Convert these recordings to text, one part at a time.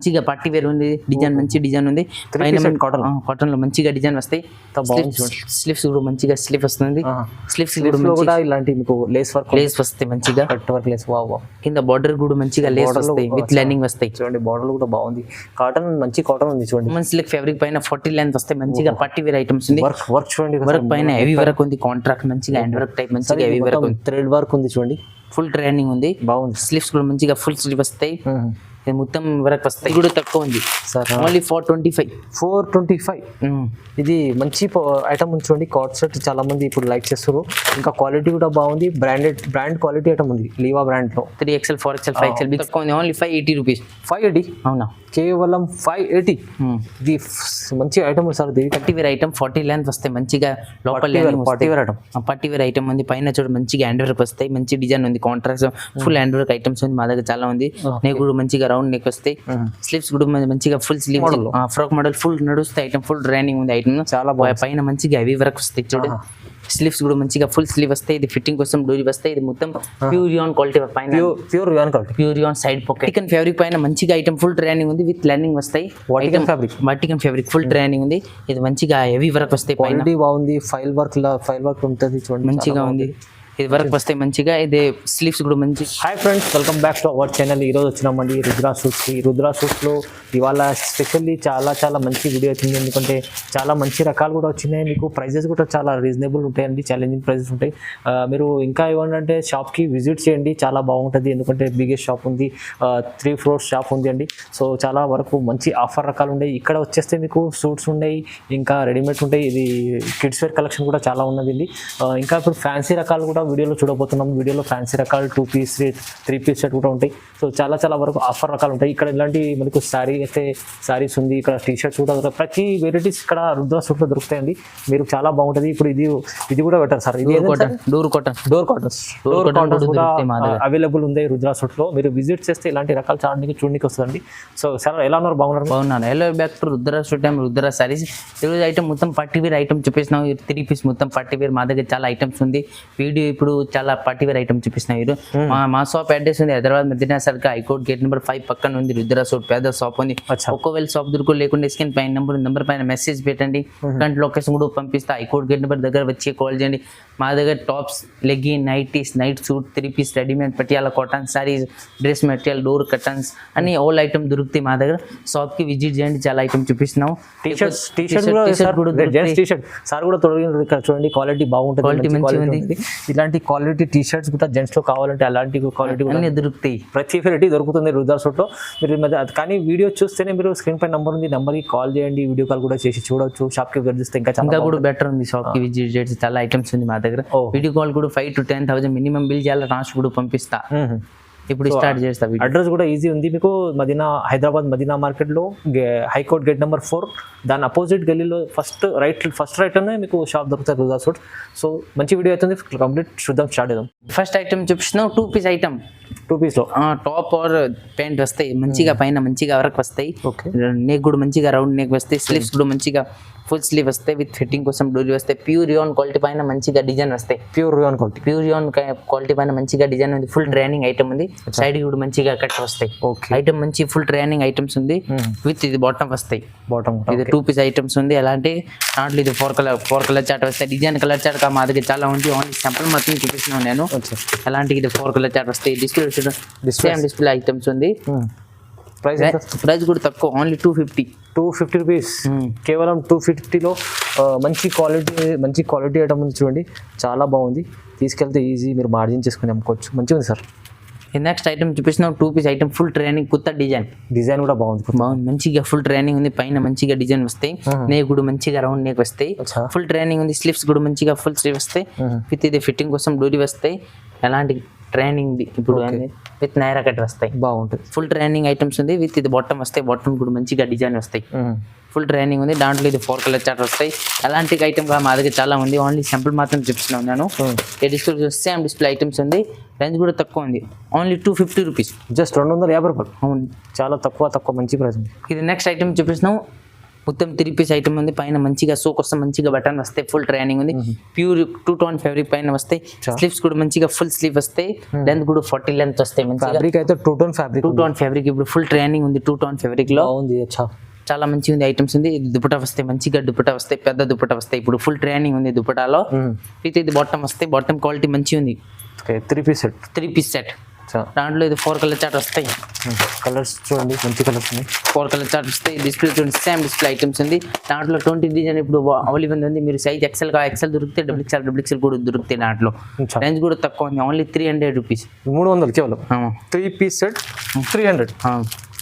మంచిగా party wear ఉంది, design మంచి డిజైన్ ఉంది. కాటన్ లో మంచిగా డిజైన్ వస్తాయి. స్లీవ్స్ కూడా మంచిగా స్లీవ్ వస్తుంది. స్లీవ్స్ కూడా ఇలాంటి మీకు లేస్ వస్తాయి మంచిగా. లేస్ కింద బార్డర్ కూడా మంచిగా లేస్ వస్తాయి, విత్ లైనింగ్ వస్తాయి. చూడండి బార్డర్ కూడా బాగుంది. కాటన్ మంచి కాటన్ ఉంది చూడండి. మంచి ఫ్యాబ్రిక్ పైన 40 లెంత్ వస్తాయి. మంచిగా పార్టీ వేర్ ఐటమ్స్ ఉంది. వర్క్ చూడండి, వర్క్ పైన హెవీ వర్క్ ఉంది. కాంట్రాక్ట్ మంచిగా హ్యాండ్ వర్క్ టైప్ మంచిగా హెవీ వర్క్ ఉంది. థ్రెడ్ వర్క్ ఉంది చూడండి. ఫుల్ ట్రైనింగ్ ఉంది, బాగుంది. స్లీవ్స్ కూడా మంచిగా ఫుల్ స్లీవ్ వస్తాయి, మొత్తం వరకు వస్తాయి. కూడా తక్కువ ఉంది సార్, ఓన్లీ 425. ఇది మంచి ఐటమ్ ఉంది చూడండి. కార్డ్ సెట్ చాలా మంది ఇప్పుడు లైక్ చేస్తారు. ఇంకా క్వాలిటీ కూడా బాగుంది. బ్రాండ్ క్వాలిటీ ఐటమ్ ఉంది లీవా బ్రాండ్ లో. 3XL 4XL 5XL తక్కువ ఉంది. Only 580 rupees. 580 అవునా, కేవలం 580. ఇది మంచి item sir. Party wear item 40 length వస్తాయి. మంచిగా లోపల పార్టీ వేర్ ఐటమ్ ఉంది. పైన చూడ మంచిగా హ్యాండ్ వర్క్ వస్తాయి. మంచి డిజైన్ ఉంది. Contract full hand work items ఉంది మా దగ్గర చాలా ఉంది. నెక్ కూడా మంచిగా రౌండ్ నెక్ వస్తాయి. స్లీవ్స్ కూడా మంచిగా full sleeve frock model full నడుస్తాయి. ఐటమ్ ఫుల్ ట్రైనింగ్ ఉంది. ఐటమ్ చాలా పైన మంచిగా హెవీ వర్క్ వస్తాయి చూడండి. స్లీవ్స్ కూడా మంచిగా ఫుల్ స్లీవ్ వస్తాయి. ఇది ఫిట్టింగ్ కోసం డోరీ వస్తాయి. ఇది మొత్తం ప్యూర్ రియాన్ క్వాలిటీ పైన, pure rayon side pocket. Vatican fabric పైన మంచిగా ఐటమ్ ఫుల్ ట్రైనింగ్ ఉంది. విత్ లైనింగ్ వస్తాయి. వాటికన్ ఫ్యాబ్రిక్ ఫుల్ ట్రైనింగ్ ఉంది. ఇది మంచిగా హెవీ వర్క్ వస్తాయి. క్వాలిటీ బాగుంది. ఫైల్ వర్క్ ఉంటుంది చూడండి, మంచిగా ఉంది. ఇది వర్క్ వస్తాయి మంచిగా. ఇది స్లీవ్స్ కూడా మంచి. Hi friends, welcome back to our channel. ఈరోజు వచ్చినామండి రుద్రా సూట్స్కి. రుద్రా సూట్స్లో ఇవాళ స్పెషల్లీ చాలా మంచి వీడియో వచ్చింది. ఎందుకంటే చాలా మంచి రకాలు కూడా వచ్చినాయి. మీకు ప్రైజెస్ కూడా చాలా రీజనబుల్ ఉంటాయండి. ఛాలెంజింగ్ ప్రైజెస్ ఉంటాయి. మీరు ఇంకా ఏమంటే షాప్కి విజిట్ చేయండి, చాలా బాగుంటుంది. ఎందుకంటే బిగ్గెస్ట్ షాప్ ఉంది, 3 floors షాప్ ఉంది అండి. సో చాలా వరకు మంచి ఆఫర్ రకాలు ఉన్నాయి. ఇక్కడ వచ్చేస్తే మీకు సూట్స్ ఉన్నాయి, ఇంకా రెడీమేడ్ ఉంటాయి. ఇది కిడ్స్ వేర్ కలెక్షన్ కూడా చాలా ఉన్నది. ఇంకా ఇప్పుడు ఫ్యాన్సీ రకాలు కూడా వీడియోలో చూడబోతున్నాం. వీడియోలో ఫ్యాన్సీ రకాలు 2 piece 3 piece సెట్ కూడా ఉంటాయి. సో చాలా వరకు ఆఫర్ రకాలు ఉంటాయి. ఇక్కడ ఇలాంటి మనకు శారీస్ ఉంది. ఇక్కడ టీ-షర్ట్స్ కూడా ప్రతి వెరైటీస్ ఇక్కడ రుద్రా సూట్లో దొరుకుతాయండి. మీరు చాలా బాగుంటుంది. ఇప్పుడు ఇది కూడా పెట్టారు సార్. ఇది డోర్ కాటన్స్ కూడా అవైలబుల్ ఉంది రుద్రా సూట్లో. మీరు విజిట్ చేస్తే ఇలాంటి రకాలు చూడడానికి వస్తుందండి. సో సార్ ఎలా ఉన్నారు? బాగున్నాను. Hello back to Rudra suit and Rudra saris. ఈరోజు ఐటమ్ మొత్తం పార్టీ వేర్ ఐటమ్ చూపిస్తున్నాం. 3 piece మొత్తం పార్టీ వేర్. మా దగ్గర చాలా ఐటమ్స్ ఉంది. వీడియో ఇప్పుడు చాలా పార్టీ వేర్ ఐటమ్ చూపిస్తున్నాం. మా షాప్ అడ్రస్ ఉంది Hyderabad Madina circle, high court gate number 5 పక్కన ఉంది. రుద్రా సూట్ పెద్ద షాప్ ఉంది. ఒకవేళ షాప్ దొరుకు లేకుండా స్క్రీన్ పైన నెంబర్ పైన మెసేజ్ పెట్టండి. కంటే లొకేషన్ కూడా పంపిస్తా. హైకోర్ట్ గేట్ నెంబర్ దగ్గర వచ్చి కాల్ చేయండి. మా దగ్గర tops, legging, nighties, night suit, 3 piece readymade, Patiala cotton saris, dress material, door curtains అన్ని ఆల్ ఐటమ్ దొరుకుతాయి మా దగ్గర. షాప్ కి విజిట్ చేయండి, చాలా ఐటమ్ చూపిస్తున్నాం. టీ-షర్ట్ సార్ కూడా చూడండి, క్వాలిటీ బాగుంటుంది. ఇలాంటి క్వాలిటీ టీ-షర్ట్స్ కూడా జెంట్స్ లో కావాలంటే అలాంటి క్వాలిటీ కూడా దొరుకుతాయి. ప్రతి వెరైటీ దొరుకుతుంది రుద్రా సూట్లో. మీరు కానీ వీడియో చూస్తేనే మీరు స్క్రీన్ పై నంబర్ ఉంది, నంబర్కి కాల్ చేయండి. వీడియో కాల్ కూడా చేసి చూడొచ్చు. షాప్ కి విజిట్ ఇంకా కూడా బెటర్ ఉంది. షాప్ కి విజిట్ చేసి చాలా ఐటమ్స్ ఉంది మా దగ్గర. వీడియో కాల్ కూడా 5,000 to 10,000 మినిమం బిల్ చేయాలి. ట్రాన్స్ఫర్ కూడా పంపిస్తా. ఇప్పుడు స్టార్ట్ చేస్తా. అడ్రస్ కూడా ఈజీ ఉంది మీకు. హైదరాబాద్ మదీనా మార్కెట్ లో హైకోర్ట్ గేట్ నెంబర్ 4 దాని అపోజిట్ గల్లీలో ఫస్ట్ రైట్ అనే మీకు షాప్ దొరుకుతుంది రుద్రా సూట్. సో మంచి వీడియో అవుతుంది. కంప్లీట్ చూద్దాం, స్టార్ట్ చేద్దాం. ఫస్ట్ ఐటమ్ చూపిస్తున్నాం 2 piece ఐటమ్. 2 piece లో టాప్ ఆర్ ప్యాంట్ వస్తాయి. మంచిగా పైన మంచిగా వర్క్ వస్తాయి. నెక్ కూడా మంచిగా రౌండ్ నెక్ వస్తాయి. స్లీవ్స్ కూడా మంచిగా ఫుల్ స్లీవ్ వస్తాయి. విత్ ఫిట్టింగ్ కోసం డోరీ వస్తాయి. ప్యూర్ రియాన్ క్వాలిటీ పైన మంచిగా డిజైన్ వస్తాయి. ప్యూర్ రియాన్ క్వాలిటీ పైన మంచిగా డిజైన్ ఉంది. ఫుల్ ట్రైనింగ్ ఐటమ్ ఉంది. సైడ్ కూడా మంచిగా కట్ వస్తాయి. ఐటమ్ మంచి ఫుల్ ట్రైనింగ్ ఐటమ్స్ ఉంది. విత్ ఇది బాటమ్ వస్తాయి. ఇది 2 piece ఐటమ్స్ ఉంది. అలాంటి దాంట్లో ఇది 4 కలర్ చార్ట్ వస్తాయి. డిజైన్ కలర్ చార్ట్ మా దగ్గర చాలా ఉంది. ఓన్లీ సింపుల్ మాత్రం చూపిస్తున్నాను నేను. అలాంటి ఇది 4 కలర్ చార్ట్ వస్తాయి. డిస్ప్లే ఐటమ్స్ ఉంది. ప్రైస్ కూడా తక్కువ, ఓన్లీ 250 రూపీస్. కేవలం 250లో మంచి క్వాలిటీ ఐటమ్ ఉంది చూడండి. చాలా బాగుంది. తీసుకెళ్తే ఈజీ, మీరు మార్జిన్ చేసుకుని అమ్ముకోవచ్చు. మంచిగా ఉంది సార్. నెక్స్ట్ ఐటమ్ చూపిస్తున్నాం 2 piece ఐటమ్. ఫుల్ ట్రైనింగ్, కొత్త డిజైన్ కూడా బాగుంది. మంచిగా ఫుల్ ట్రైనింగ్ ఉంది. పైన మంచిగా డిజైన్ వస్తాయి. నెక్ కూడా మంచిగా రౌండ్ నెక్ వస్తాయి. ఫుల్ ట్రైనింగ్ ఉంది. స్లీవ్స్ కూడా మంచిగా ఫుల్ స్లీవ్ వస్తాయి. విత్ ఇది ఫిట్టింగ్ కోసం డోరీ వస్తాయి. ఎలాంటి ట్రైనింగ్ ఇప్పుడు విత్ నైరా కట్ వస్తాయి. బాగుంటుంది. ఫుల్ ట్రైనింగ్ ఐటమ్స్ ఉంది. విత్ ఇది బాటమ్ వస్తాయి. బాటమ్ కూడా మంచిగా డిజైన్ వస్తాయి. ఫుల్ ట్రైనింగ్ ఉంది. దాంట్లో ఇది 4 కలర్ చార్ట్ వస్తాయి. అలాంటి ఐటమ్ మా దగ్గర చాలా ఉంది. ఓన్లీ సింపుల్ మాత్రం చూపిస్తున్నాను నేను. సేమ్ డిస్ప్లే ఐటమ్స్ ఉంది. రేంజ్ కూడా తక్కువ ఉంది. Only 250 rupees. జస్ట్ 250 రూపాయలు. అవును, చాలా తక్కువ మంచి ప్రైస్ ఉంది. ఇది నెక్స్ట్ ఐటమ్ చూపిస్తున్నాం మొత్తం 3 పీస్ ఐటమ్ ఉంది. పైన మంచిగా సో కోసం మంచిగా బటన్ వస్తాయి. ఫుల్ ట్రైనింగ్ ఉంది. ప్యూర్ 2 టోన్ ఫ్యాబ్రిక్ పైన వస్తాయి. స్లీవ్స్ కూడా మంచిగా ఫుల్ స్లీవ్ వస్తాయి. లెంత్ కూడా 40 లెంత్ వస్తాయి. మంచిగా ఫ్యాబ్రిక్ అయితే 2 టోన్ ఫ్యాబ్రిక్ 2 టోన్ ఫ్యాబ్రిక్ ఇప్పుడు ఫుల్ ట్రైనింగ్ ఉంది. 2 టోన్ ఫ్యాబ్రిక్ లో బాగుంది. అచ్చా, చాలా మంచిగా ఉంది ఐటమ్స్ ఉంది. దుపట్టా వస్తాయి, మంచిగా దుపట్టా వస్తాయి, పెద్ద దుపట్టా వస్తాయి. ఇప్పుడు ఫుల్ ట్రైనింగ్ ఉంది దుపట్టాలో. ఇది బాటమ్ వస్తాయి. బాటమ్ క్వాలిటీ మంచిగా ఉంది. Okay, 3 piece set. 3 piece set. దాంట్లో ఇది 4 కలర్ చార్ట్ వస్తాయి. కలర్స్ చూడండి, మంచి కలర్స్ ఉన్నాయి. 4 కలర్ చార్ట్ వస్తాయి. డిస్ప్లే చూడండి, సేమ్ డిస్ప్లే ఐటమ్స్ ఉంది. దాంట్లో 20 డిజైన్ ఇప్పుడు అవైలబుల్ ఉంది. మీరు సైజ్ ఎక్సెల్ ఎక్సెల్ దొరికితే డబుల్ ఎక్సెల్ కూడా దొరుకుతాయి. దాంట్లో రేంజ్ కూడా తక్కువ ఉంది. Only 300 rupees. 300 కేవలం. 3 పీస్ సెట్ 300.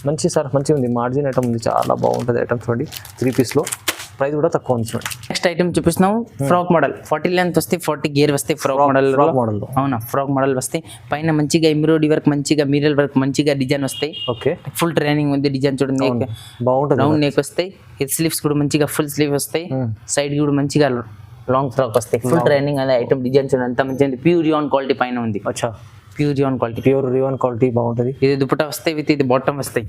మంచి సార్, మంచిగా ఉంది. మార్జిన్ ఐటమ్ ఉంది, చాలా బాగుంటుంది ఐటమ్ చూడండి. 3 పీస్లో ప్రైస్ కూడా తక్కువ ఉంది చూడండి. నెక్స్ట్ ఐటమ్ చూపిస్తున్నాం ఫ్రాక్ మోడల్. 40 లెంత్ వస్తాయి, 40 గేర్ వస్తాయి. ఫ్రాక్ మోడల్ అవునా, ఫ్రాక్ మోడల్ వస్తాయి. పైన మంచిగా ఎంబ్రాయిడరీ వర్క్, మంచిగా మీరల్ వర్క్, మంచిగా డిజైన్ వస్తాయి. ఓకే, ఫుల్ ట్రైనింగ్ ఉంది. డిజైన్ చూడండి, బాగుంటుంది. రౌండ్ నెక్ వస్తాయి. స్లీవ్స్ కూడా మంచిగా ఫుల్ స్లీవ్ వస్తాయి. సైడ్ కూడా మంచిగా లాంగ్ ఫ్రాక్ వస్తాయి. ఫుల్ ట్రైనింగ్ అనే ఐటమ్ డిజైన్ చూడండి, అంత మంచిగా ప్యూర్ రియాన్ క్వాలిటీ పైన ఉంది. అచ్చా, ప్యూర్ రియాన్ క్వాలిటీ బాగుంటుంది. ఇది దుపట్టా వస్తాయి, విత్ ఇది బాటమ్ వస్తాయి.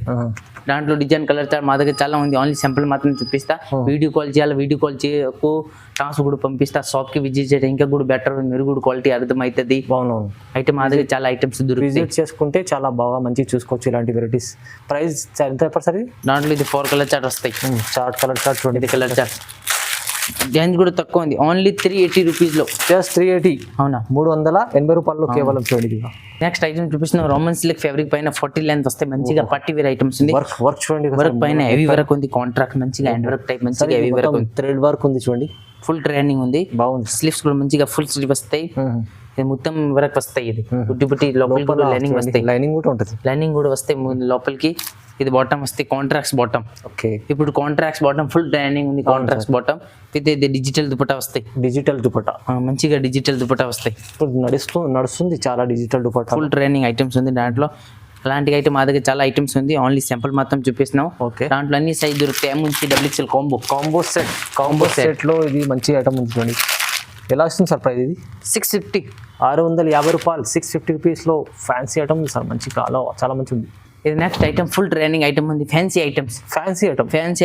దాంట్లో డిజైన్ కలర్ చార్ట్ మా దగ్గర చాలా ఉంది. ఓన్లీ సింపుల్ మాత్రం చూపిస్తా. వీడియో కాల్ చేయాలి, వీడియో కాల్ చేయకు టాస్ కూడా పంపిస్తా. షాప్ కి విజిట్ చేయడం ఇంకా కూడా బెటర్, మీరు కూడా క్వాలిటీ అర్థమవుతుంది. బాగున్నాను ఐటమ్ మా దగ్గర చాలా ఐటమ్స్ దొరుకుతాయి. విజిట్ చేసుకుంటే చాలా బాగా మంచిగా చూసుకోవచ్చు ఇలాంటి వెరైటీస్. ప్రైస్ ఎంత చెప్పారు సార్? దాంట్లో ఇది 4 కలర్ చార్ట్ వస్తాయి. కలర్ చార్ట్ చూడండి. ఇది కలర్ చార్ట్ రేంజ్ కూడా తక్కువ ఉంది. ఓన్లీ 380 రూపీస్లో. జస్ట్ 380. అవునా, 380 రూపాయలు కేవలం చూడండి. నెక్స్ట్ ఐటమ్ చూపిస్తున్నాం రోమన్ సిల్క్ ఫ్యాబ్రిక్ పైన 40 లెంత్ వస్తాయి. మంచిగా పట్టి వేర్ ఐటమ్స్ ఉంది. వర్క్ చూడండి, వర్క్ పైన హెవీ వర్క్ ఉంది. కాంట్రాక్ట్ మంచిగా హ్యాండ్ వర్క్ టైప్ మంచిగా హెవీ వర్క్ ఉంది. థ్రెడ్ వర్క్ ఉంది చూడండి. ఫుల్ ట్రైనింగ్ ఉంది. బాగుంది. స్లీవ్స్ కూడా మంచిగా ఫుల్ స్లీవ్ వస్తాయి. ఇది మొత్తం వరకు వస్తాయి. ఇది బుట్టి లోపలికి కూడా లైనింగ్ వస్తాయి. లైనింగ్ కూడా ఉంటుంది. లైనింగ్ కూడా వస్తాయి లోపలికి. ఇది బాటమ్ వస్తాయి, కాంట్రాక్ట్స్ బాటమ్. ఓకే, ఇప్పుడు కాంట్రాక్ట్స్ బాటమ్ ఫుల్ ట్రైనింగ్ ఉంది. కాంట్రాక్ట్స్ బాటమ్ విత్ ఇది డిజిటల్ దుపట్టా వస్తాయి. డిజిటల్ దుపట్టా మంచిగా డిజిటల్ దుపట్టా వస్తాయి. ఇప్పుడు నడుస్తుంది చాలా digital dupatta. Full training items ఉంది దాంట్లో. అలాంటి ఐటమ్ మా దగ్గర చాలా ఐటమ్స్ ఉంది. ఓన్లీ సింపుల్ మాత్రం చూపిస్తున్నాం. ఓకే, దాంట్లో దాంట్లో అన్ని సైజ్ దొరుకుతాయి. నుంచి డబ్ల్యూఎక్స్ఎల్ కాంబో సెట్ లో ఇది మంచి ఐటమ్ ఉంది చూడండి. ఎలా వస్తుంది సార్ ప్రైస్? ఇది 650. 650 రూపాయలు. 650 రూపీస్లో ఫ్యాన్సీ ఐటమ్ ఉంది సార్. మంచి చాలా మంచి ఉంది. ఇది next item full training item ఉంది. ఫ్యాన్సీ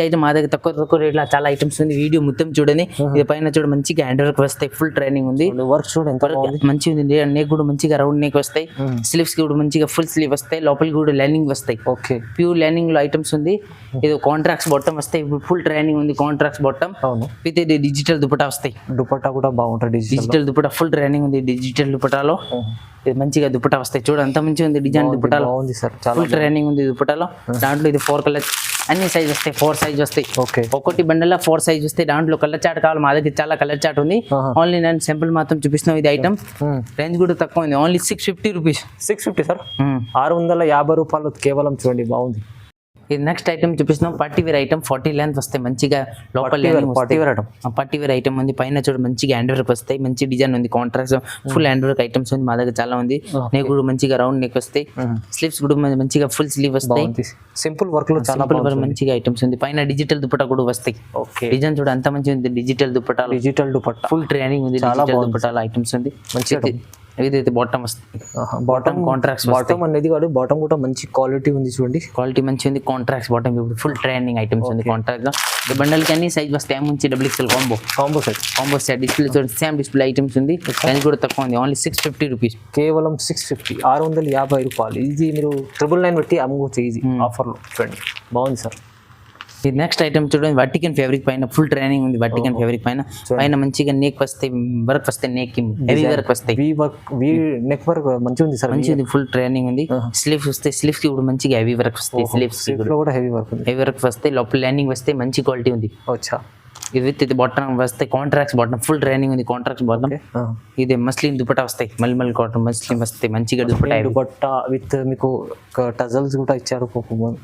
ఐటమ్ మా దగ్గర తక్కువ రేట్లో చాలా ఐటమ్స్ ఉంది. వీడియో మొత్తం చూడండి. ఇది పైన చూడ మంచిగా హ్యాండ్ వర్క్ వస్తాయి. ఫుల్ ట్రైనింగ్ ఉంది. వర్క్ చూడండి ఎంత బాగుంది. మంచిగా ఉంది. నెక్ కూడా మంచిగా రౌండ్ నెక్ వస్తాయి. స్లీవ్స్ కూడా మంచిగా ఫుల్ స్లీవ్ వస్తాయి. లోపలికి కూడా లైనింగ్ వస్తాయి. ఓకే, ప్యూర్ లైనింగ్ లో ఐటమ్స్ ఉంది. ఇది కాంట్రాక్ట్స్ బాటమ్ వస్తాయి. ఇప్పుడు ఫుల్ ట్రైనింగ్ ఉంది. కాంట్రాక్ట్స్ బాటమ్ విత్ ఇది డిజిటల్ దుపట్టా వస్తాయి. దుపట్టా కూడా బాగుంటుంది. డిజిటల్ దుపట్టా ఫుల్ ట్రైనింగ్ ఉంది. డిజిటల్ దుపట్టాలో ఇది మంచిగా దుపట్టా వస్తాయి. చూడ అంత మంచిగా ఉంది. డిజైన్ దుపట్టాలో బాగుంది సార్. ఫుల్ ట్రైనింగ్ ఉంది దుపట్టాలో. దాంట్లో ఇది 4 కలర్ అన్ని సైజ్ వస్తాయి. 4 సైజ్ వస్తాయి. ఓకే, ఒకటి బండల్లో 4 సైజ్ వస్తాయి. దాంట్లో కలర్ చార్ట్ కావాలి. మా దగ్గర చాలా కలర్ చార్ట్ ఉంది. ఓన్లీ నేను సింపుల్ మాత్రం చూపిస్తున్నాం. ఇది ఐటమ్ రేంజ్ కూడా తక్కువ ఉంది. Only 650 rupees. 650 సార్. 650 రూపాయలు కేవలం చూడండి. బాగుంది. ఇది నెక్స్ట్ ఐటమ్ చూపిస్తున్నాం. పట్టి వేర్ ఐటమ్ 40 లెంత్ వస్తాయి. మంచిగా లోపల పట్టి వేర్ ఐటమ్ ఉంది. పైన చూడ మంచిగా హ్యాండ్ వర్క్ వస్తాయి. మంచి డిజైన్ ఉంది. Contract full hand work items ఉంది. మా దగ్గర చాలా ఉంది. నెక్ కూడా మంచిగా రౌండ్ నెక్ వస్తాయి. స్లీవ్స్ కూడా మంచిగా ఫుల్ స్లీవ్ వస్తాయి. సింపుల్ వర్క్ లో చాలా మంచిగా ఐటమ్స్ ఉంది. పైన డిజిటల్ దుపట్టా కూడా వస్తాయి. ఓకే, డిజైన్ చూడ అంత మంచిగా ఉంది. డిజిటల్ దుపట్టా ఫుల్ ట్రైనింగ్ ఉంది. డిజిటల్ దుపట్టాల ఐటమ్స్ ఉంది. మంచిగా ఇదైతే బాటమ్ వస్తుంది. బాటమ్ కాంట్రాక్ట్స్ బాటమ్ అనేది కాదు. బాటమ్ కూడా మంచి క్వాలిటీ ఉంది చూడండి. క్వాలిటీ మంచిగా ఉంది. కాంట్రాక్ట్స్ బాటమ్ ఇప్పుడు ఫుల్ ట్రైనింగ్ ఐటమ్స్ ఉంది. కాంట్రాక్ట్ బండల్కి అన్ని సైజ్ వస్తాయి. నుంచి డబ్ల్యూఎక్స్ఎల్ కాంబో సెట్ డిస్ప్లే చూడండి. సేమ్ డిస్ప్లే ఐటమ్స్ ఉంది. దానికి కూడా తక్కువ ఉంది. Only 650 rupees. కేవలం 650. 650 రూపాయలు. ఇది మీరు 999 పెట్టి అమ్ముకోవచ్చు ఈజీ ఆఫర్లో చూడండి. బాగుంది సార్. ఇది నెక్స్ట్ ఐటమ్ చూడండి. వర్టికన్ ఫ్యాబ్రిక్ పైన ఫుల్ ట్రైనింగ్ ఉంది. వర్టికన్ ఫ్యాబ్రిక్ పైన మంచిగా నెక్ వస్తాయి. వర్క్ వస్తాయి. నెక్ హెవీ వర్క్ వస్తాయి. నెక్ వర్క్ మంచిగా ఉంది సార్. మంచిగా ఫుల్ ట్రైనింగ్ ఉంది. స్లీవ్స్ వస్తాయి. స్లీవ్స్ కి కూడా మంచిగా హెవీ వర్క్ వస్తాయి. స్లీవ్స్ కూడా హెవీ వర్క్ వస్తాయి. లోపల లైనింగ్ వస్తాయి. మంచి క్వాలిటీ ఉంది. అచ్చా, ఇది విత్ ఇది బాటమ్ వస్తాయి. కాంట్రాక్ట్స్ బాటమ్ ఫుల్ ట్రైనింగ్ ఉంది. కాంట్రాక్ట్స్ బాటమ్ ఇది మస్లిన్ దుపట్టా వస్తాయి. మల్మల్ కాటన్ మస్లిన్ వస్తాయి. మంచిగా దుపట్టా విత్ మీకు టజల్స్ కూడా ఇచ్చారు.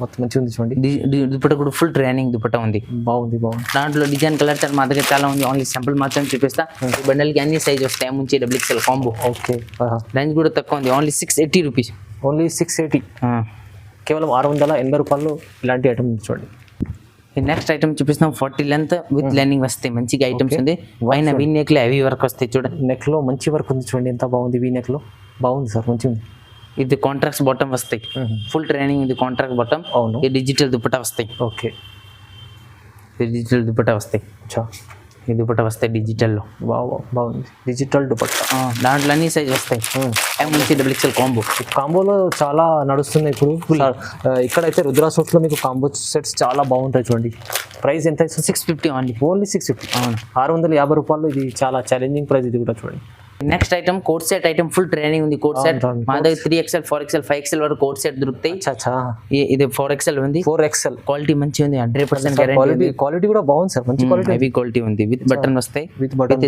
మొత్తం మంచిగా ఉంది చూడండి. దుపట్టా కూడా ఫుల్ ట్రైనింగ్ దుపట్టా ఉంది. బాగుంది. దాంట్లో డిజైన్ కలర్ చార్ట్ మా దగ్గర చాలా ఉంది. ఓన్లీ సింపుల్ మాత్రం చూపిస్తా. బండల్కి అన్ని సైజ్ వస్తాయి. నుంచి డబ్ల్యూఎక్స్ఎల్ కాంబో. ఓకే, రేంజ్ కూడా తక్కువ ఉంది. Only 680 rupees. ఓన్లీ 680. కేవలం 680 రూపాయలు ఇలాంటి ఐటమ్ చూడండి. నెక్స్ట్ ఐటమ్ చూపిస్తాం. 40 లెంత్ విత్ లైనింగ్ వస్తాయి. మంచిగా ఐటమ్స్ ఉంది. పైన వీ నెక్ లో హెవీ వర్క్ వస్తాయి. చూడండి నెక్ లో మంచి వర్క్ ఉంది చూడండి. ఎంత బాగుంది. వీ నెక్ లో బాగుంది సార్. మంచిగా ఉంది. ఇది కాంట్రాక్ట్స్ బాటమ్ వస్తాయి. ఫుల్ ట్రైనింగ్ ఉంది. Contract bottom. అవును. ఇది డిజిటల్ దుపట్టా వస్తాయి. ఓకే, డిజిటల్ దుపట్టా వస్తాయి. అచ్చా, ఈ దుపట్టా వస్తాయి డిజిటల్లో. బాగుంది డిజిటల్ దుపట్టా. దాంట్లో అన్ని సైజ్ వస్తాయి. MNC XXL combo. కాంబోలో చాలా నడుస్తున్నాయి ఇప్పుడు. ఇక్కడైతే రుద్రా సూట్స్లో మీకు కాంబో సెట్స్ చాలా బాగుంటాయి చూడండి. ప్రైస్ ఎంత? 650 ఓన్లీ. ఓన్లీ 650. అవును, 650 రూపాయలు. ఇది చాలా ఛాలెంజింగ్ ప్రైస్ ఇది కూడా చూడండి. Next item coat set item full training ఉంది. కోట్ సెట్ మా దగ్గర 3XL 4XL 5XL వరకు కోట్ సెట్ దొరుకుతాయి. ఇది 4XL ఉంది. 4XL క్వాలిటీ మంచిగా ఉంది. 100% గ్యారెంటీ. క్వాలిటీ కూడా బాగుంది సార్, మంచి క్వాలిటీ. హెవీ క్వాలిటీ ఉంది. విత్ బటన్ వస్తాయి. విత్ బటన్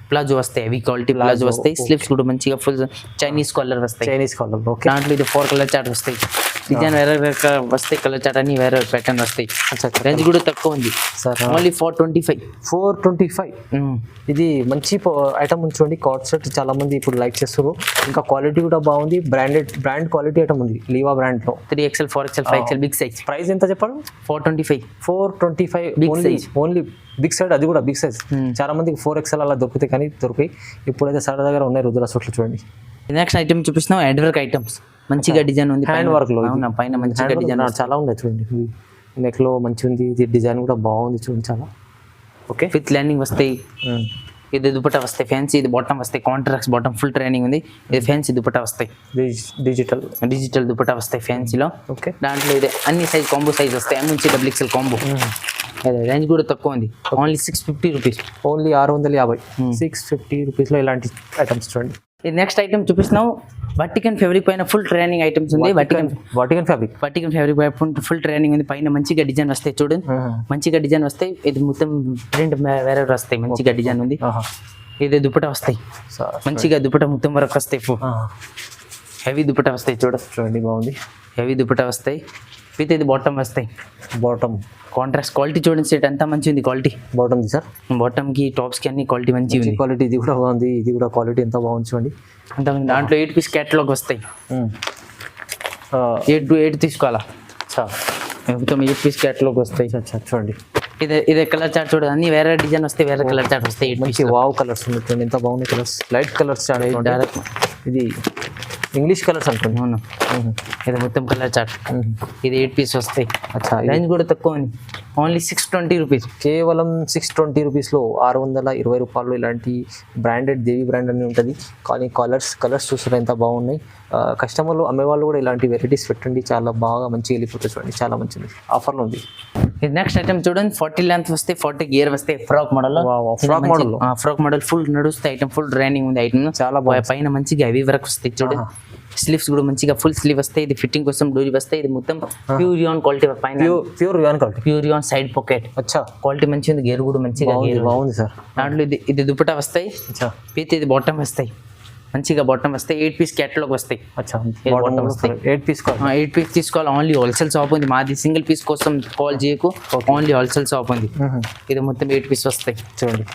ప్లాజో వస్తాయి. హెవీ క్వాలిటీ ప్లాజో వస్తాయి. స్లీవ్స్ కూడా మంచిగా ఫుల్ చైనీస్ కాలర్ వస్తాయి. Chinese collar. ఓకే. దాంట్లో ఇది 4 కలర్ చార్ట్ వస్తాయి. డిజైన్ వేరే వేరే వస్తాయి. కలర్ చార్ట్ అన్ని వేరే ప్యాటర్న్ వస్తాయి. రేంజ్ కూడా తక్కువ ఉంది సార్. ఓన్లీ 425. ఇది మంచి ఐటమ్ ఉంచండి. కార్డ్ సెట్ చాలా మంది ఇప్పుడు లైక్ చేస్తారు. ఇంకా క్వాలిటీ కూడా బాగుంది. బ్రాండ్ క్వాలిటీ ఐటమ్ ఉంది లీవా బ్రాండ్ లో. 3XL 4XL 5XL big size. Price ఎంత చెప్పండి? 425 big size. Only big size, అది కూడా బిగ్ సైజ్. చాలా మందికి 4XL అలా దొరుకుతాయి కానీ దొరికాయి. ఇప్పుడైతే సార్ దగ్గర ఉన్నాయి రుద్రా సూట్లు చూడండి. నెక్స్ట్ ఐటమ్ చూపిస్తున్నాం హ్యాండ్ వర్క్ ఐటమ్స్. మంచిగా డిజైన్ ఉంది. హ్యాండ్ వర్క్ లో పైన మంచిగా డిజైన్ చాలా ఉంది చూడండి. నెక్ లో మంచి ఉంది. ఇది డిజైన్ కూడా బాగుంది చూడండి చాలా. ఓకే. విత్ లైనింగ్ వస్తాయి. ఇది దుపట్టా వస్తాయి ఫ్యాన్సీ. ఇది బాటమ్ వస్తాయి. కాంట్రాక్ట్స్ బాటమ్ ఫుల్ ట్రైనింగ్ ఉంది. ఇది ఫ్యాన్సీ దుపట్టా వస్తాయి. డిజిటల్ దుపట్టా వస్తాయి ఫ్యాన్సీలో. ఓకే. దాంట్లో ఇది అన్ని సైజ్ కాంబో సైజ్ వస్తాయి. MNC XXL combo. రేంజ్ కూడా తక్కువ ఉంది. Only 650 rupees. ఓన్లీ 650. 650 రూపీస్లో ఇలాంటి ఐటమ్స్ చూడండి. ఇది నెక్స్ట్ ఐటమ్ చూపిస్తున్నాం. వర్టికన్ ఫ్యాబ్రిక్ పైన ఫుల్ ట్రైనింగ్ ఐటమ్స్ ఉంది. వర్టికన్ ఫ్యాబ్రిక్ పైన ఫుల్ ట్రైనింగ్ ఉంది. పైన మంచిగా డిజైన్ వస్తాయి చూడండి. మంచిగా డిజైన్ వస్తాయి. ఇది మొత్తం ప్రింట్ వేరే వస్తాయి. మంచిగా డిజైన్ ఉంది. ఇది దుపట్టా వస్తాయి. మంచిగా దుపట్టా మొత్తం వరకు వస్తాయి. హెవీ దుపట్టా వస్తాయి చూడండి. బాగుంది. హెవీ దుపట్టా వస్తాయి. విత్ ఇది బాటమ్ వస్తాయి. బాటమ్ కాంట్రాస్ట్ క్వాలిటీ చూడండి. సెట్ అంతా మంచిగా ఉంది. Quality bottom sir. బాటమ్ కి టాప్స్ కి అన్ని క్వాలిటీ మంచిగా ఉంది. క్వాలిటీ ఇది కూడా బాగుంది. ఇది కూడా క్వాలిటీ ఎంత బాగుంది చూడండి. అంత దాంట్లో 8 పీస్ క్యాటలాగ్ వస్తాయి. 8 to 8 తీసుకోవాలా సార్. మొత్తం 8 పీస్ క్యాటలాగ్ వస్తాయి. చూడండి. ఇదే కలర్ చార్ట్ చూడండి. అన్ని వేరే డిజైన్ వస్తాయి. వేరే కలర్ చార్ట్ వస్తాయి. మంచి వావ్ కలర్స్ ఉన్నాయి. ఎంత బాగున్నాయి కలర్స్. Light colours direct. ఇది ఇంగ్లీష్ కలర్స్ అనుకోండి. అవును. ఇది మొత్తం కలర్ చార్ట్. ఇది 8 పీస్ వస్తాయి. అచ్చా. రేంజ్ కూడా తక్కువ ఉంది. Only 620 rupees. కేవలం 620 రూపీస్లో 620 రూపాయలు ఇలాంటి బ్రాండెడ్ దేవి బ్రాండ్ అని ఉంటుంది. కానీ కలర్స్ చూస్తారు ఎంత బాగున్నాయి. కస్టమర్లు అమ్మేవాళ్ళు కూడా ఇలాంటి వెరైటీస్ పెట్టండి. చాలా బాగా మంచిగా వెళ్ళిపోతుంది చూడండి. చాలా మంచిది. ఆఫర్లో ఉంది. ఇది నెక్స్ట్ ఐటమ్ చూడండి. 40 లెంత్ వస్తాయి. 40 గేర్ వస్తాయి. Frock model. Frock model full నడుస్తాయి. ఐటమ్ ఫుల్ ట్రైనింగ్ ఉంది. ఐటమ్ చాలా బాగా. పైన మంచిగా హెవీ వర్క్ వస్తాయి చూడండి. స్లీవ్స్ కూడా మంచిగా ఫుల్ స్లీవ్ వస్తాయి. ఇది ఫిట్టింగ్ కోసం డోరీ వస్తాయి. ఇది మొత్తం ప్యూర్ రియాన్ క్వాలిటీ. పైన ప్యూర్ రియాన్ సైడ్ పాకెట్. అచ్చా. క్వాలిటీ మంచిగా ఉంది. గేర్ కూడా మంచిగా బాగుంది సార్. దాంట్లో ఇది దుపట్టా వస్తాయి. విత్ ఇది బాటమ్ వస్తాయి. మంచిగా బాటమ్ వస్తాయి. 8 పీస్ క్యాటలాగ్ వస్తాయి. 8 పీస్ తీసుకోవాలి. ఓన్లీ హోల్సేల్ షాప్ ఉంది మాది. సింగిల్ పీస్ కోసం కాల్ చేయకు. ఓన్లీ హోల్సేల్ షాప్ ఉంది. ఇది మొత్తం 8 పీస్ వస్తాయి చూడండి.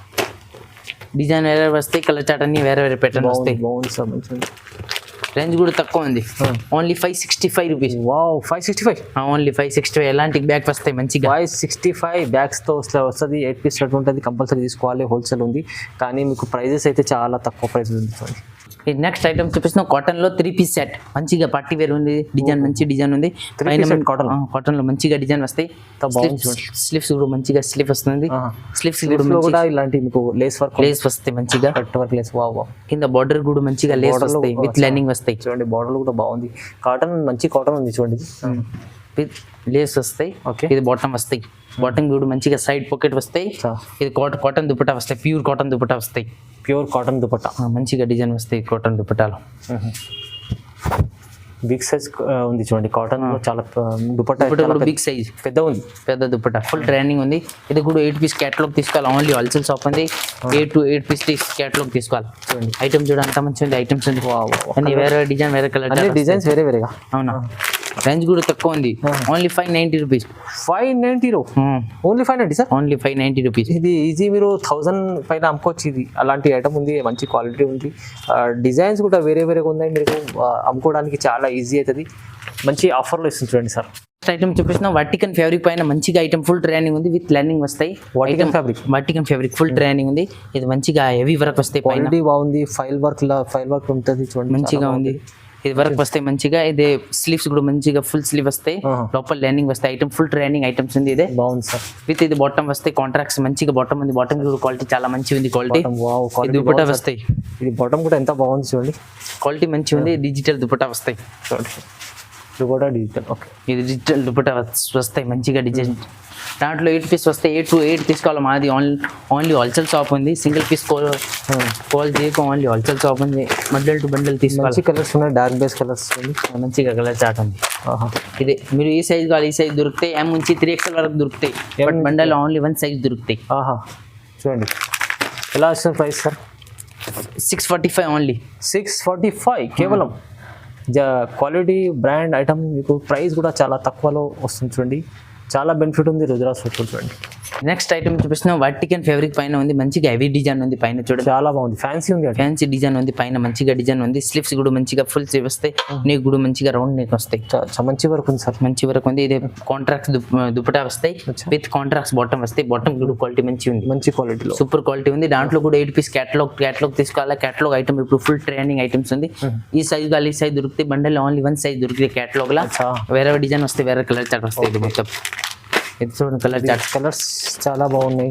డిజైన్ వేరే వస్తాయి. కలర్ చార్ట్ అన్ని వేరే వేరే ప్యాటర్న్ వస్తాయి. రేంజ్ కూడా తక్కువ ఉంది. Only 565 rupees. వావ్, 565. ఓన్లీ 565. ఎలాంటి బ్యాగ్ వస్తాయి మంచిగా. 565 బ్యాగ్స్తో వస్తుంది. 8 పీస్ షర్ట్ ఉంటుంది. కంపల్సరీ తీసుకోవాలి. హోల్సేల్ ఉంది. కానీ మీకు ప్రైజెస్ అయితే చాలా తక్కువ ప్రైస్ ఉంది. ఈ నెక్స్ట్ ఐటమ్ చూపిస్తున్నాం. కాటన్ లో 3 పీస్ సెట్. మంచిగా పార్టీ వేర్ ఉంది. డిజైన్ మంచి డిజైన్ ఉంది. కాటన్ లో మంచిగా డిజైన్ వస్తాయి. స్లీవ్స్ కూడా మంచిగా స్లీవ్ వస్తుంది. స్లీవ్స్ కూడా ఇలాంటి మీకు లేస్ వస్తాయి. మంచిగా కట్ వర్క్ లేస్. వావ్. కింద బార్డర్ కూడా మంచిగా లేస్ వస్తాయి. విత్ లైనింగ్ వస్తాయి చూడండి. బార్డర్ కూడా బాగుంది. కాటన్ మంచి కాటన్ ఉంది చూడండి. విత్ లేస్ వస్తాయి. ఓకే. ఇది బాటమ్ వస్తాయి. బాటమ్ కూడా మంచిగా సైడ్ పాకెట్ వస్తాయి. ఇది కాటన్ దుపట్టా వస్తాయి. ప్యూర్ కాటన్ దుపట్టా వస్తాయి. ప్యూర్ కాటన్ దుపట్టా మంచిగా డిజైన్ వస్తాయి కాటన్ దుపట్టాలో. బిగ్ సైజ్ ఉంది చూడండి. కాటన్ చాలా దుపట్టా బిగ్ సైజ్ పెద్ద ఉంది. పెద్ద దుపట్టా ఫుల్ ట్రైనింగ్ ఉంది. ఇది కూడా 8 పీస్ క్యాటలాగ్ తీసుకోవాలి. ఓన్లీ హోల్సేల్ షాప్ ఉంది. 8 to 8 పీస్ క్యాటలాగ్ తీసుకోవాలి చూడండి. ఐటమ్ చూడండి అంత మంచిగా ఉంది. ఐటమ్స్ ఉంది. అన్ని వేరే డిజైన్ వేరే కలర్ డిజైన్స్ వేరేగా. అవునా. రేంజ్ కూడా తక్కువ ఉంది. Only 590 rupees. 590. Only 590 sir. Only 590 rupees. ఇది ఈజీ మీరు 1000 పైన అమ్ముకోవచ్చు. ఇది అలాంటి ఐటమ్ ఉంది. మంచి క్వాలిటీ ఉంది. డిజైన్స్ కూడా వేరేగా ఉన్నాయి. మీరు అమ్ముకోవడానికి చాలా ఈజీ అవుతుంది. మంచి ఆఫర్లో ఇస్తుంది చూడండి సార్. ఐటమ్ చూపిస్తున్నాం. వర్టికన్ ఫ్యాబ్రిక్ పైన మంచిగా ఐటమ్ ఫుల్ ట్రైనింగ్ ఉంది. విత్ లైనింగ్ వస్తాయి. వర్టికన్ ఫ్యాబ్రిక్ ఫుల్ ట్రైనింగ్ ఉంది. ఇది మంచిగా హెవీ వర్క్ వస్తాయి. క్వాలిటీ బాగుంది. ఫైల్ వర్క్ ఉంటుంది చూడండి. మంచిగా ఉంది. ఇది వర్క్ వస్తాయి మంచిగా. ఇది స్లీవ్స్ కూడా మంచిగా ఫుల్ స్లీవ్ వస్తాయి, లోపల లైనింగ్ వస్తాయి. ఐటమ్ ఫుల్ ట్రైనింగ్ ఐటమ్స్ ఉంది. ఇదే బాగుంది సార్. విత్ ఇది బాటమ్ వస్తాయి, కాంట్రాక్ట్స్ మంచిగా బాటమ్ ఉంది. బాటమ్ కూడా క్వాలిటీ చాలా మంచిగా ఉంది. క్వాలిటీ వావ్, quality దుపట్టా బాగుంది వస్తాయి. ఇది బాటమ్ కూడా ఎంత బాగుంది చూడండి. క్వాలిటీ మంచిగా ఉంది. డిజిటల్ దుపట్టా వస్తాయి. చూడండి దుపట్టా డిజిటల్. ఓకే, ఇది డిజిటల్ దుపట్టా వస్తాయి మంచిగా డిజైన్. దాంట్లో 8 పీస్ వస్తాయి. 8 to 8 తీసుకోవాలి. మాది ఓన్లీ హోల్సేల్ షాప్ ఉంది. సింగిల్ పీస్ కాల్ చేయకు, ఓన్లీ హోల్సేల్ షాప్ ఉంది. బండల్ టు బండల్ తీసుకోవాలి. మంచి కలర్స్ ఉన్నాయి, డార్క్ బేస్ కలర్స్ చూడండి. మంచిగా కలర్ చాట్ ఉంది. ఇదే మీరు ఈ సైజ్ కావాలి, ఈ సైజ్ దొరుకుతాయి. M నుంచి 3XL వరకు దొరుకుతాయి. బట్ బండల్ ఓన్లీ 1 సైజ్ దొరుకుతాయి. చూడండి ఎలా వస్తుంది ప్రైస్ సార్? 645 ఓన్లీ. 645 కేవలం. క్వాలిటీ బ్రాండ్ ఐటమ్ మీకు ప్రైస్ కూడా చాలా తక్కువలో వస్తుంది చూడండి. చాలా బెనిఫిట్ ఉంది రుద్రా సూట్ చూడండి. నెక్స్ట్ ఐటమ్ చూపిస్తున్నాం. వర్టికన్ ఫ్యాబ్రిక్ పైన ఉంది. మంచిగా హెవీ డిజైన్ ఉంది పైన. చూడండి చాలా బాగుంది, ఫ్యాన్సీ ఉంది. ఫ్యాన్సీ డిజైన్ ఉంది పైన. మంచిగా డిజైన్ ఉంది. స్లీవ్స్ కూడా మంచిగా ఫుల్ స్లీవ్ వస్తాయి. నెక్ కూడా మంచిగా రౌండ్ నెక్ వస్తాయి. మంచి వరకు ఉంది సార్. మంచి వరకు ఉంది. ఇది కాంట్రాక్ట్స్ దుపట్టా వస్తాయి విత్ కాంట్రాక్ట్స్ బాటమ్ వస్తాయి. బాటమ్ కూడా క్వాలిటీ మంచి ఉంది. మంచి క్వాలిటీలో సూపర్ క్వాలిటీ ఉంది. దాంట్లో కూడా 8 పీస్ క్యాటలాగ్ తీసుకోవాలా. క్యాటలాగ్ ఐటమ్ ఇప్పుడు ఫుల్ ట్రైనింగ్ ఐటమ్స్ ఉంది. ఈ సైజ్ కావాలి, ఈ సైజ్ దొరుకుతాయి. బండల్ ఓన్లీ 1 సైజ్ దొరుకుతాయి. క్యాటలాగ్ లా వేరే డిజైన్ వస్తాయి, వేరే కలర్ చార్ట్ వస్తాయి. ఇది మొత్తం ఇది చూడండి కలర్ చార్ట్. కలర్స్ చాలా బాగున్నాయి.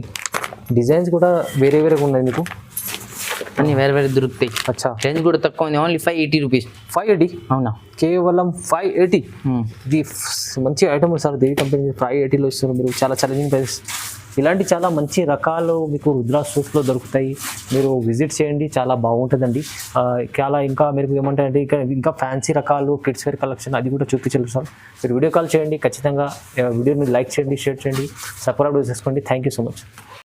డిజైన్స్ కూడా వేరే వేరేగా ఉన్నాయి మీకు. అన్ని వేరే వేరే దొరుకుతాయి. అచ్చా, రేంజ్ కూడా తక్కువ ఉంది. Only 580 rupees. 580? అవునా, కేవలం 580. ఇది మంచి ఐటమ్ సార్. దేవి కంపెనీ 580లో ఇస్తున్నారు మీరు. చాలా ఛాలెంజింగ్ ప్రైస్. ఇలాంటి చాలా మంచి రకాలు మీకు రుద్రా సూట్స్లో దొరుకుతాయి. మీరు విజిట్ చేయండి, చాలా బాగుంటుందండి. చాలా ఇంకా మీరు ఏమంటారంటే ఇంకా ఫ్యాన్సీ రకాలు, కిడ్స్ వేర్ కలెక్షన్ అది కూడా చూపించాలి సార్. మీరు వీడియో కాల్ చేయండి. ఖచ్చితంగా వీడియోని లైక్ చేయండి, షేర్ చేయండి, సబ్స్క్రైబ్ చేసుకోండి. Thank you so much.